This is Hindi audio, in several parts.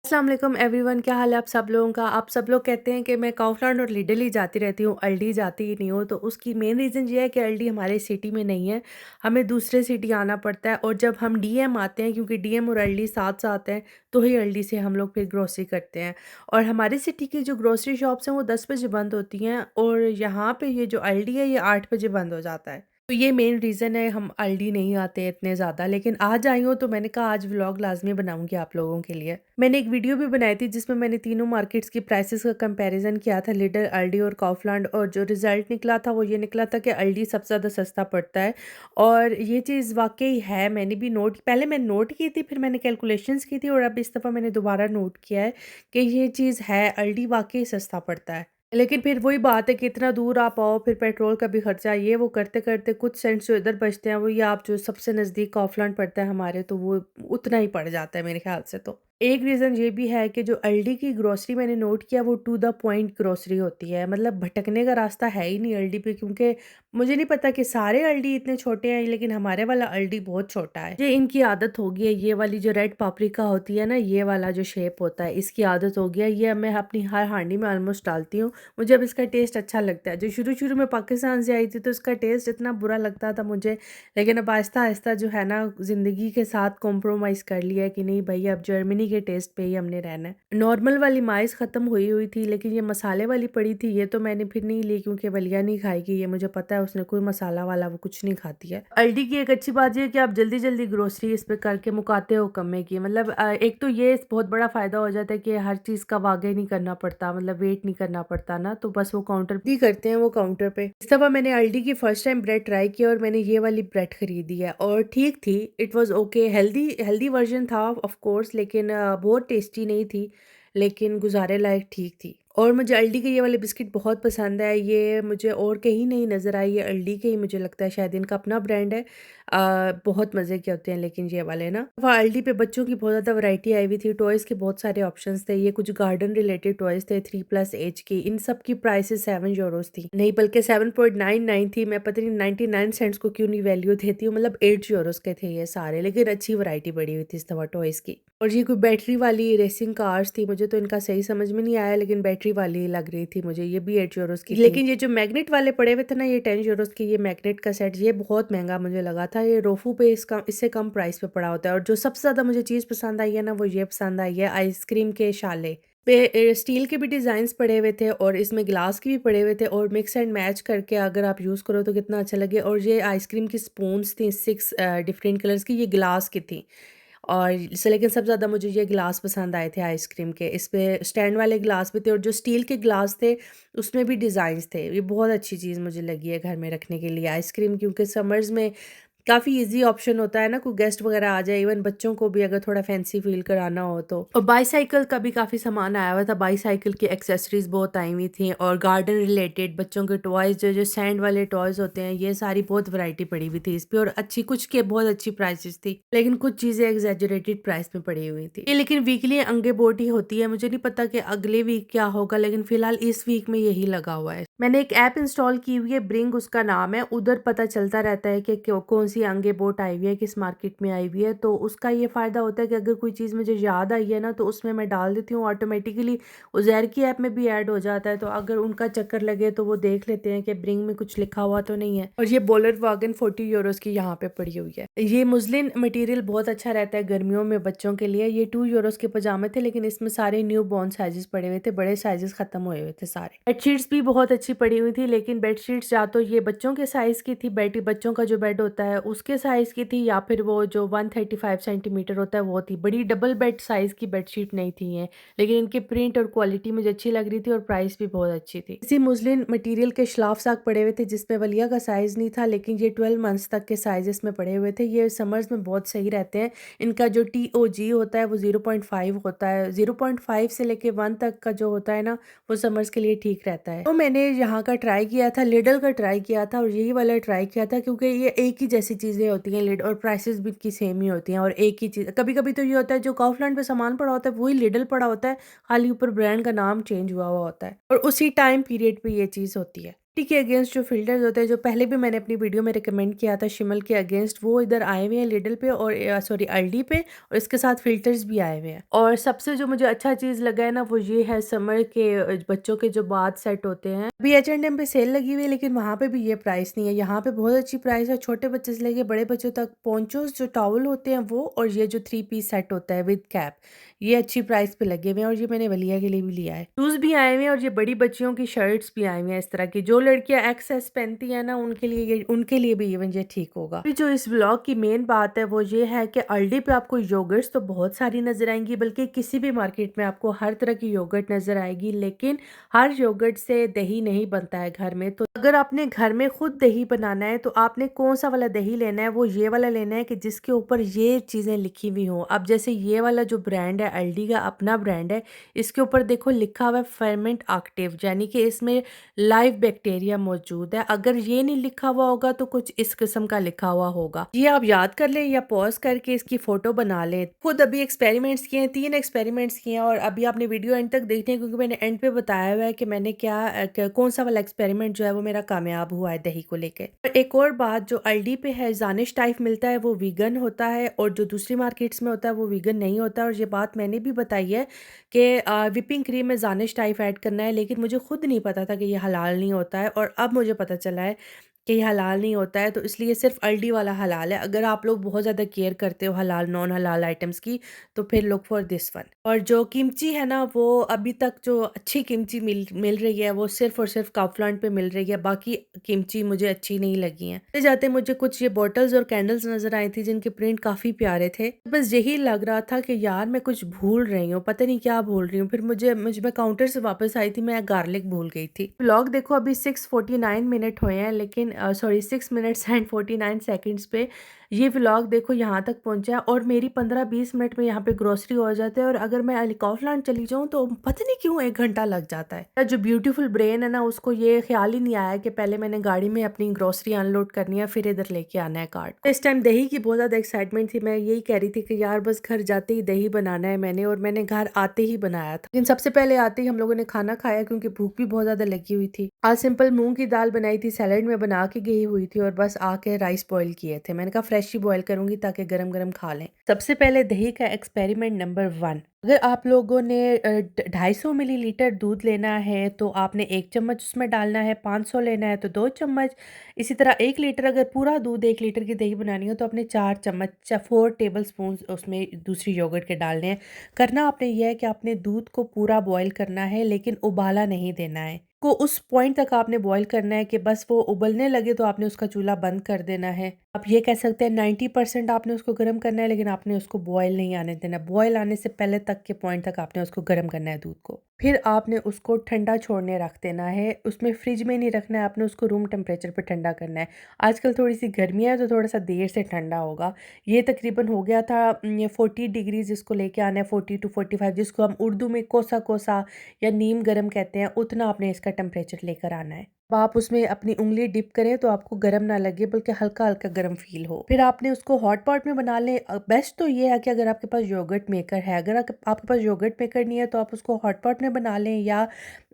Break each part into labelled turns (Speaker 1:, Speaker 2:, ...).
Speaker 1: अस्सलाम वालेकुम एवरीवन, क्या हाल है आप सब लोगों का। आप सब लोग कहते हैं कि मैं काउफलैंड और लिडल ही जाती रहती हूँ, अल्डी जाती ही नहीं हूँ। तो उसकी मेन रीज़न ये है कि अल्डी हमारे सिटी में नहीं है, हमें दूसरे सिटी आना पड़ता है। और जब हम डीएम आते हैं, क्योंकि डीएम और अल्डी साथ साथ हैं, तो ही अल्डी से हम लोग फिर ग्रोसरी करते हैं। और हमारी सिटी की जो ग्रोसरी शॉप्स हैं वो 10 बजे बंद होती हैं, और यहाँ पे ये जो अल्डी है ये 8 बजे बंद हो जाता है। तो ये मेन रीज़न है हम अल्डी नहीं आते इतने ज़्यादा। लेकिन आज आई हूँ तो मैंने कहा आज व्लॉग लाज़मी बनाऊँगी आप लोगों के लिए। मैंने एक वीडियो भी बनाई थी जिसमें मैंने तीनों मार्केट्स की प्राइसेस का कंपैरिज़न किया था, लिडल, अल्डी और काउफलैंड। और जो रिज़ल्ट निकला था वो ये निकला था कि अल्डी सबसे ज़्यादा सस्ता पड़ता है। और ये चीज़ वाक़ई है, मैंने भी पहले मैंने नोट की थी, फिर मैंने कैलकुलेशंस की थी, और अब इस दफ़ा मैंने दोबारा नोट किया है कि ये चीज़ है, अल्डी वाक़ई सस्ता पड़ता है। लेकिन फिर वही बात है कि इतना दूर आप आओ, फिर पेट्रोल का भी खर्चा, ये वो करते-करते कुछ सेंट्स जो इधर बचते हैं, वही आप जो सबसे नज़दीक काउफलैंड पड़ता है हमारे, तो वो उतना ही पड़ जाता है मेरे ख़्याल से तो। एक रीज़न ये भी है कि जो अल्डी की ग्रोसरी मैंने नोट किया वो टू द पॉइंट ग्रोसरी होती है, मतलब भटकने का रास्ता है ही नहीं अल्डी पे। क्योंकि मुझे नहीं पता कि सारे अल्डी इतने छोटे हैं, लेकिन हमारे वाला अल्डी बहुत छोटा है। ये इनकी आदत हो गई है, ये वाली जो रेड पापरिका होती है ना, ये वाला जो शेप होता है, इसकी आदत हो गया। ये मैं अपनी हर हांडी में ऑलमोस्ट डालती हूँ। मुझे अब इसका टेस्ट अच्छा लगता है। जो शुरू-शुरू में पाकिस्तान से आई थी तो इसका टेस्ट इतना बुरा लगता था मुझे, लेकिन अब आहिस्ता-आहिस्ता जो है ना ज़िंदगी के साथ कॉम्प्रोमाइज़ कर लिया है कि नहीं भई अब जर्मनी के टेस्ट पे ही हमने रहना है। नॉर्मल वाली माइज़ ख़त्म हुई हुई थी, लेकिन ये मसाले वाली पड़ी थी, ये तो मैंने फिर नहीं ली क्योंकि वलिया नहीं खाएगी, ये मुझे पता है उसने कोई मसाला वाला वो कुछ नहीं खाती है। अल्डी की एक अच्छी बात ये है कि आप जल्दी-जल्दी ग्रोसरी इस पे करके मुकाते हो कम में की। मतलब एक तो ये बहुत बड़ा फ़ायदा हो जाता है कि हर चीज़ का वाक़ई नहीं करना पड़ता, मतलब वेट नहीं करना पड़ता ना, तो बस वो काउंटर पे ही करते हैं वो काउंटर पे। इस दफ़ा मैंने अल्डी की फर्स्ट टाइम ब्रेड ट्राई किया और मैंने ये वाली ब्रेड खरीदी है और ठीक थी, it was okay. Healthy healthy version था ऑफ कोर्स, लेकिन बहुत टेस्टी नहीं थी, लेकिन गुज़ारे लायक ठीक थी। और मुझे अल्डी के ये वाले बिस्किट बहुत पसंद है, ये मुझे और कहीं नहीं नज़र आई, ये अल्डी के ही मुझे लगता है, शायद इनका अपना ब्रांड है। बहुत मज़े के होते हैं लेकिन ये वाले ना। वहाँ अल्डी पे बच्चों की बहुत ज़्यादा वैरायटी आई हुई थी, टॉयज़ के बहुत सारे ऑप्शंस थे। ये कुछ गार्डन रिलेटेड टॉयज़ थे 3+ एज की, इन सब की प्राइसेस 7 यूरोज़ थी, नहीं बल्कि 7.99 थी। मैं पता नहीं 99 सेंट्स को क्यों नहीं वैल्यू देती हूँ, मतलब 8 यूरोज़ के थे ये सारे, लेकिन अच्छी वैरायटी पड़ी हुई थी इस दफ़ा टॉयज़ की। और ये कोई बैटरी वाली रेसिंग कार्स थी, मुझे तो इनका सही समझ में नहीं आया, लेकिन बैटरी वाली लग रही थी मुझे, ये भी 8 यूरोज़ की थी। लेकिन ये जो मैग्नेट वाले पड़े हुए थे ना, ये 10 यूरोज़ की, ये मैग्नेट का सेट, ये बहुत महंगा मुझे लगा था। ये रोफू पे इससे कम प्राइस पे पड़ा होता है। और जो सबसे ज़्यादा मुझे चीज़ पसंद आई है ना, वो ये पसंद आई है आइसक्रीम के शाले पे। स्टील के भी डिज़ाइंस पड़े हुए थे और इसमें ग्लास के भी पड़े हुए थे, और मिक्स एंड मैच करके अगर आप यूज़ करो तो कितना अच्छा लगे। और ये आइसक्रीम की स्पून्स थी 6 डिफरेंट कलर्स की, ये ग्लास की थी। और लेकिन सबसे ज़्यादा मुझे ये ग्लास पसंद आए थे आइसक्रीम के। इस पे स्टैंड वाले ग्लास भी थे, और जो स्टील के ग्लास थे उसमें भी डिज़ाइंस थे। ये बहुत अच्छी चीज़ मुझे लगी है घर में रखने के लिए आइसक्रीम, क्योंकि समर्स में काफ़ी ईज़ी ऑप्शन होता है ना, कोई गेस्ट वगैरह आ जाए, इवन बच्चों को भी अगर थोड़ा फैंसी फ़ील कराना हो तो। और बाईसाइकिल का भी काफ़ी सामान आया हुआ था, बाईसाइकिल की एक्सेसरीज़ बहुत आई हुई थी, और गार्डन रिलेटेड बच्चों के टॉयज़, जो सैंड वाले टॉयज़ होते हैं, ये सारी बहुत वैरायटी पड़ी हुई थी इस पे। और अच्छी कुछ के बहुत अच्छी प्राइसेस थी, लेकिन कुछ चीज़ें एग्ज़ैजरेटेड प्राइस में पड़ी हुई थी। ये लेकिन वीकली अंगे बोट ही होती है, मुझे नहीं पता कि अगले वीक क्या होगा, लेकिन फ़िलहाल इस वीक में यही लगा हुआ है। मैंने एक ऐप इंस्टॉल की हुई है, ब्रिंग उसका नाम है, उधर पता चलता रहता है कि कौन सी आंगे बोट आई हुई है, किस मार्केट में आई हुई है। तो उसका ये फ़ायदा होता है कि अगर कोई चीज़ मुझे याद आई है ना, तो उसमें मैं डाल देती हूँ, ऑटोमेटिकली उज़ैर की ऐप में भी ऐड हो जाता है। तो अगर उनका चक्कर लगे तो वो देख लेते हैं कि ब्रिंग में कुछ लिखा हुआ तो नहीं है। और ये बोलर वागन 40 यूरोज़ की यहाँ पे पड़ी हुई है। ये मुस्लिन मटेरियल बहुत अच्छा रहता है गर्मियों में बच्चों के लिए। ये 2 यूरोज़ के पजामे थे, लेकिन इसमें सारे न्यू बॉर्न साइज़ेस पड़े हुए थे, बड़े साइज़ेस ख़त्म हुए हुए थे सारे। बेडशीट्स भी बहुत अच्छी पड़ी हुई थी, लेकिन बेडशीट्स या तो ये बच्चों के साइज़ की थी, बच्चों का जो बेड होता है उसके साइज़ की थी, या फिर वो जो 135 सेंटीमीटर होता है वो थी। बड़ी डबल बेड साइज़ की बेडशीट नहीं थी ये, लेकिन इनके प्रिंट और क्वालिटी मुझे अच्छी लग रही थी, और प्राइस भी बहुत अच्छी थी। इसी मुस्लिन मटेरियल के शलाफ साक पड़े हुए थे, जिसमें वलिया का साइज़ नहीं था, लेकिन ये 12 मंथ्स तक के साइज़ इसमें पड़े हुए थे। ये समर्स में बहुत सही रहते हैं। इनका जो TOG होता है वो 0.5 होता है, 0.5 से लेके 1 तक का जो होता है ना, वो समर्स के लिए ठीक रहता है। तो मैंने यहाँ का ट्राई किया था, लिडल का ट्राई किया था, और यही वाला ट्राई किया था, क्योंकि ये एक ही जैसी चीज़ें होती हैं लिड, और प्राइसेस भी इनकी सेम ही होती हैं, और एक ही चीज़। कभी-कभी तो ये होता है जो काउफलैंड पे सामान पड़ा होता है वही लिडल पड़ा होता है, खाली ऊपर ब्रांड का नाम चेंज हुआ हुआ होता है, और उसी टाइम पीरियड पे ये चीज़ होती है। मिट्टी के अगेंस्ट जो फ़िल्टर्स होते हैं, जो पहले भी मैंने अपनी वीडियो में रिकमेंड किया था शिमल के अगेंस्ट, वो इधर आए हुए हैं लिडल पे और सॉरी अल्डी पे, और इसके साथ फ़िल्टर्स भी आए हुए हैं। और सबसे जो मुझे अच्छा चीज़ लगा है ना, वो ये है समर के बच्चों के जो बाथ सेट होते हैं। अभी H&M पे सेल लगी हुई है, लेकिन वहाँ पे भी ये प्राइस नहीं है। यहाँ पे बहुत अच्छी प्राइस है, छोटे बच्चे से लेके बड़े बच्चों तक। पोंचोस जो टॉवल होते हैं वो, और ये जो 3 पीस सेट होता है विद कैप, ये अच्छी प्राइस पे लगे हुए हैं, और ये मैंने वलिया के लिए भी लिया है। शूज़ भी आए हुए हैं, और ये बड़ी बच्चियों की शर्ट्स भी आए हुए हैं इस तरह की। जो लड़कियाँ एक्स पहनती हैं ना, उनके लिए भी इवन ये ठीक होगा। अभी जो इस व्लॉग की मेन बात है वो ये है कि अल्डी पे आपको योगर्ट्स तो बहुत सारी नज़र आएँगी, बल्कि किसी भी मार्केट में आपको हर तरह की योगर्ट नज़र आएगी, लेकिन हर योगर्ट से दही नहीं बनता है घर में। तो अगर आपने घर में खुद दही बनाना है, तो आपने कौन-सा वाला दही लेना है, वो ये वाला लेना है कि जिसके ऊपर ये चीज़ें लिखी हुई हों। अब जैसे ये वाला जो ब्रांड है, अल्डी का अपना ब्रांड है, इसके ऊपर देखो लिखा हुआ है फर्मेंट एक्टिव, यानी कि इसमें लाइव बैक्टीरिया मौजूद है। अगर ये नहीं लिखा हुआ होगा तो कुछ इस किस्म का लिखा हुआ होगा। ये आप याद कर लें या पॉज़ करके इसकी फ़ोटो बना लें। खुद अभी एक्सपेरिमेंट्स किए हैं, 3 एक्सपेरिमेंट्स किए हैं, और अभी आपने वीडियो एंड तक देखनी है, क्योंकि मैंने एंड पे बताया हुआ है कि मैंने कौन-सा वाला एक्सपेरिमेंट जो है वो मेरा कामयाब हुआ है दही को लेके। और एक और बात, जो अल्डी पे है ज़ानिश टाइप मिलता है, वो वीगन होता है, और जो दूसरी मार्केट्स में होता है वो वीगन नहीं होता। और ये बात मैंने भी बताई है कि व्हिपिंग क्रीम में ज़ानिश टाइप ऐड करना है, लेकिन मुझे खुद नहीं पता था कि ये हलाल नहीं होता है, और अब मुझे पता चला है कि ये हलाल नहीं होता है, तो इसलिए सिर्फ़ अल्डी वाला हलाल है। अगर आप लोग बहुत ज़्यादा केयर करते हो हलाल, नॉन हलाल आइटम्स की, तो फिर लुक फॉर दिस वन। और जो किमची है ना, वो अभी तक जो अच्छी किमची मिल मिल रही है, वो सिर्फ़ और सिर्फ़ काउफलैंड पे मिल रही है, बाकी किमची मुझे अच्छी नहीं लगी हैं। आते जाते मुझे कुछ ये बॉटल्स और कैंडल्स नज़र आई थी, जिनके प्रिंट काफ़ी प्यारे थे। बस यही लग रहा था कि यार मैं कुछ भूल रही हूँ, पता नहीं क्या भूल रही हूँ। फिर मैं काउंटर से वापस आई थी, मैं गार्लिक भूल गई थी। व्लॉग देखो अभी 6:49 मिनट हुए हैं, लेकिन सॉरी 6 मिनट्स एंड 49 सेकंड्स पे ये व्लॉग देखो यहाँ तक पहुँचा है, और मेरी 15-20 मिनट में यहाँ पे ग्रोसरी हो जाते हैं, और अगर मैं काउफलैंड चली जाऊँ तो पता नहीं क्यों 1 घंटा लग जाता है। जो ब्यूटीफुल ब्रेन है ना, उसको ये ख्याल ही नहीं आया कि पहले मैंने गाड़ी में अपनी ग्रोसरी अनलोड करनी है, फिर इधर लेके आना है कार्ट। तो इस टाइम दही की बहुत ज़्यादा एक्साइटमेंट थी। मैं यही कह रही थी कि यार बस घर जाते ही दही बनाना है मैंने, और मैंने घर आते ही बनाया था। लेकिन सबसे पहले आते ही हम लोगों ने खाना खाया, क्योंकि भूख भी बहुत ज़्यादा लगी हुई थी। आज सिंपल मूँग की दाल बनाई थी, सैलेड में बना के गई हुई थी, और बस आके राइस बॉयल किए थे। मैंने कहा फ्रेश ही बॉयल करूँगी ताकि गरम-गरम खा लें। सबसे पहले दही का एक्सपेरिमेंट नंबर 1। अगर आप लोगों ने 250 मिलीलीटर दूध लेना है, तो आपने 1 चम्मच उसमें डालना है, 500 लेना है तो 2 चम्मच। इसी तरह 1 लीटर, अगर पूरा दूध 1 लीटर की दही बनानी हो, तो आपने 4 चम्मच 4 टेबलस्पून उसमें दूसरी योगर्ट के डालने हैं। करना आपने ये है कि आपने दूध को पूरा बॉयल करना है, लेकिन उबाला नहीं देना है। को उस पॉइंट तक आपने बॉयल करना है कि बस वो उबलने लगे तो आपने उसका चूल्हा बंद कर देना है। आप ये कह सकते हैं 90% आपने उसको गर्म करना है, लेकिन आपने उसको बॉयल नहीं आने देना। बॉयल आने से पहले तक के पॉइंट तक आपने उसको गर्म करना है दूध को। फिर आपने उसको ठंडा छोड़ने रख देना है। उसमें फ्रिज में नहीं रखना है, आपने उसको रूम टेम्परेचर पे ठंडा करना है। आजकल थोड़ी-सी गर्मियाँ है, तो थोड़ा-सा देर से ठंडा होगा। ये तकरीबन हो गया था 40 डिग्रीज़ इसको लेके आना है, 40 टू 45, जिसको हम उर्दू में कोसा-कोसा या नीम गरम कहते हैं, उतना आपने इसका टेम्परेचर लेकर आना है। अब आप उसमें अपनी उँगली डिप करें तो आपको गरम ना लगे, बल्कि हल्का-हल्का गरम फ़ील हो। फिर आपने उसको हॉट पॉट में बना लें। बेस्ट तो ये है कि अगर आपके पास योगर्ट मेकर है, अगर आपके पास योगर्ट मेकर नहीं है, तो आप उसको हॉट पॉट में बना लें, या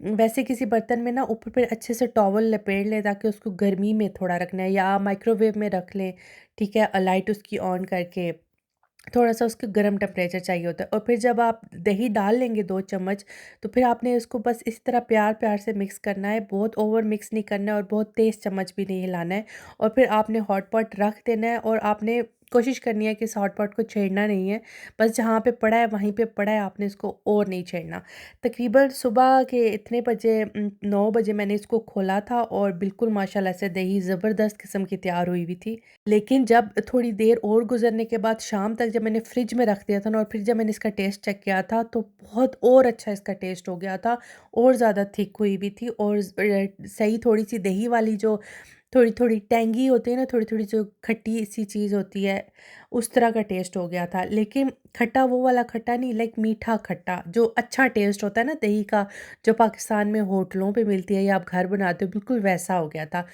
Speaker 1: वैसे किसी बर्तन में ना ऊपर पे अच्छे से टॉवल लपेट लें, ताकि उसको गर्मी में थोड़ा रखना है, या माइक्रोवेव में रख लें, ठीक है? लाइट उसकी ऑन करके। थोड़ा-सा उसको गर्म टेम्परेचर चाहिए होता है, और फिर जब आप दही डाल लेंगे 2 चम्मच, तो फिर आपने इसको बस इस तरह प्यार-प्यार से मिक्स करना है, बहुत ओवर मिक्स नहीं करना है, और बहुत तेज़ चम्मच भी नहीं हिलाना है। और फिर आपने हॉट पॉट रख देना है, और आपने कोशिश करनी है कि इस हॉट पॉट को छेड़ना नहीं है, बस जहाँ पे पड़ा है वहीं पे पड़ा है, आपने इसको और नहीं छेड़ना। तकरीबन सुबह के इतने बजे 9 बजे मैंने इसको खोला था, और बिल्कुल माशाल्लाह से दही ज़बरदस्त किस्म की तैयार हुई हुई थी। लेकिन जब थोड़ी देर और गुज़रने के बाद शाम तक जब मैंने फ्रिज में रख दिया था ना, और फिर जब मैंने इसका टेस्ट चेक किया था, तो बहुत और अच्छा इसका टेस्ट हो गया था, और ज़्यादा थिक हुई भी थी, और सही थोड़ी-सी दही वाली जो थोड़ी-थोड़ी टेंगी होती है ना, थोड़ी-थोड़ी जो खट्टी सी चीज़ होती है, उस तरह का टेस्ट हो गया था। लेकिन खट्टा वो वाला खट्टा नहीं, लाइक मीठा खट्टा, जो अच्छा टेस्ट होता है ना दही का, जो पाकिस्तान में होटलों पे मिलती है या आप घर बनाते हो, बिल्कुल वैसा हो गया था।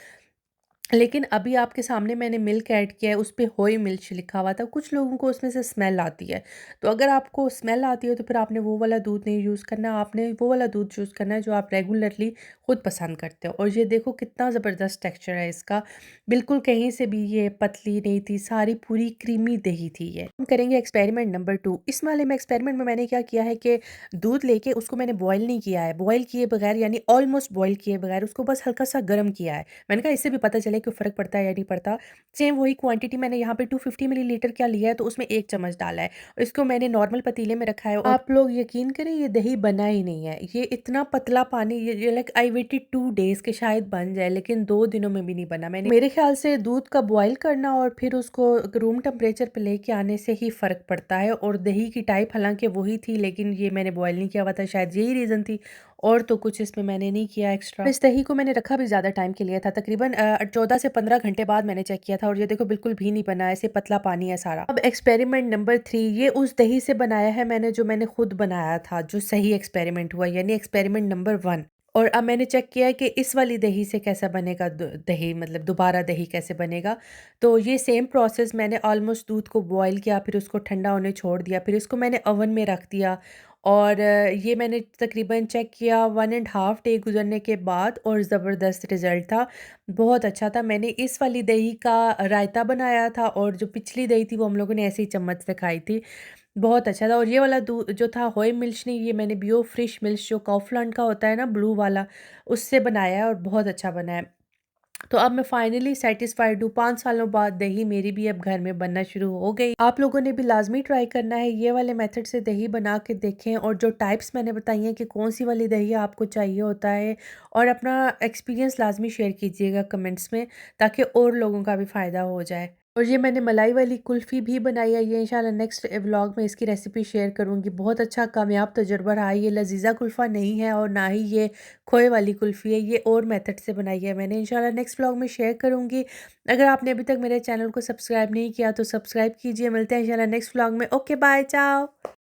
Speaker 1: लेकिन अभी आपके सामने मैंने मिल्क ऐड किया है, उसपे होई मिल्क लिखा हुआ था। कुछ लोगों को उसमें से स्मेल आती है, तो अगर आपको स्मेल आती है तो फिर आपने वो वाला दूध नहीं यूज़ करना, आपने वो वाला दूध चूज़ करना है जो आप रेगुलरली खुद पसंद करते हो। और ये देखो कितना ज़बरदस्त टेक्सचर है इसका, बिल्कुल कहीं से भी ये पतली नहीं थी, सारी पूरी क्रीमी दही थी ये। हम करेंगे एक्सपेरिमेंट नंबर 2। इस वाले में एक्सपेरिमेंट में मैंने क्या किया है कि दूध लेके उसको मैंने बॉयल नहीं किया है, बॉयल किए बगैर यानी ऑलमोस्ट बॉयल किए बगैर उसको बस हल्का-सा गर्म किया है। मैंने कहा इससे भी पता चले कि फ़र्क पड़ता है या नहीं पड़ता। सेम वही क्वांटिटी मैंने यहाँ पे 250 मिलीलीटर का लिया है तो उसमें 1 चम्मच डाला है। और इसको मैंने नॉर्मल पतीले में रखा है और आप लोग यकीन करें ये दही बना ही नहीं है। ये इतना पतला पानी ये लाइक आई वेटेड 2 डेज़ कि शायद बन जाए, लेकिन 2 दिनों में भी नहीं बना। मैंने मेरे ख़्याल से दूध का बॉयल करना और फिर उसको रूम टेम्परेचर पे लेके आने से ही फ़र्क पड़ता है। और दही की टाइप हालाँकि वही थी, लेकिन ये मैंने बॉयल नहीं किया हुआ था, शायद यही रीज़न थी। और तो कुछ इसमें मैंने नहीं किया एक्स्ट्रा। इस दही को मैंने रखा भी ज़्यादा टाइम के लिए था, तकरीबन 14 से 15 घंटे बाद मैंने चेक किया था और ये देखो बिल्कुल भी नहीं बना, ऐसे पतला पानी है सारा। अब एक्सपेरिमेंट नंबर 3, ये उस दही से बनाया है मैंने जो मैंने खुद बनाया था, जो सही एक्सपेरिमेंट हुआ यानी एक्सपेरिमेंट नंबर 1। और अब मैंने चेक किया है कि इस वाली दही से कैसा बनेगा दही, मतलब दोबारा दही कैसे बनेगा। तो ये सेम प्रोसेस, मैंने ऑलमोस्ट दूध को बॉयल किया, फिर उसको ठंडा होने छोड़ दिया, फिर इसको मैंने ओवन में रख दिया। और ये मैंने तकरीबन चेक किया 1 एंड हाफ डे गुज़रने के बाद और ज़बरदस्त रिज़ल्ट था, बहुत अच्छा था। मैंने इस वाली दही का रायता बनाया था और जो पिछली दही थी वो हम लोगों ने ऐसे ही चम्मच से खाई थी, बहुत अच्छा था। और ये वाला जो था होय मिल्श नहीं, ये मैंने बियो फ्रेश मिल्श जो काउफलैंड का होता है ना ब्लू वाला, उससे बनाया है और बहुत अच्छा बना है। तो अब मैं फाइनली सैटिस्फाइड हूँ, 5 सालों बाद दही मेरी भी अब घर में बनना शुरू हो गई। आप लोगों ने भी लाज़मी ट्राई करना है, ये वाले मेथड से दही बना के देखें और जो टाइप्स मैंने बताई हैं कि कौन-सी वाली दही आपको चाहिए होता है, और अपना एक्सपीरियंस लाज़मी शेयर कीजिएगा कमेंट्स में, ताकि और लोगों का भी फ़ायदा हो जाए। और ये मैंने मलाई वाली कुल्फ़ी भी बनाई है, ये इंशाल्लाह नेक्स्ट व्लॉग में इसकी रेसिपी शेयर करूँगी। बहुत अच्छा कामयाब तजुर्बा रहा है, ये लज़ीज़ा कुल्फ़ा नहीं है और ना ही ये खोए वाली कुल्फ़ी है, ये और मेथड से बनाई है मैंने, इंशाल्लाह नेक्स्ट व्लॉग में शेयर करूँगी। अगर आपने अभी तक मेरे चैनल को सब्सक्राइब नहीं किया तो सब्सक्राइब कीजिए। मिलते हैं इंशाल्लाह नेक्स्ट व्लॉग में। ओके बाय, चाओ।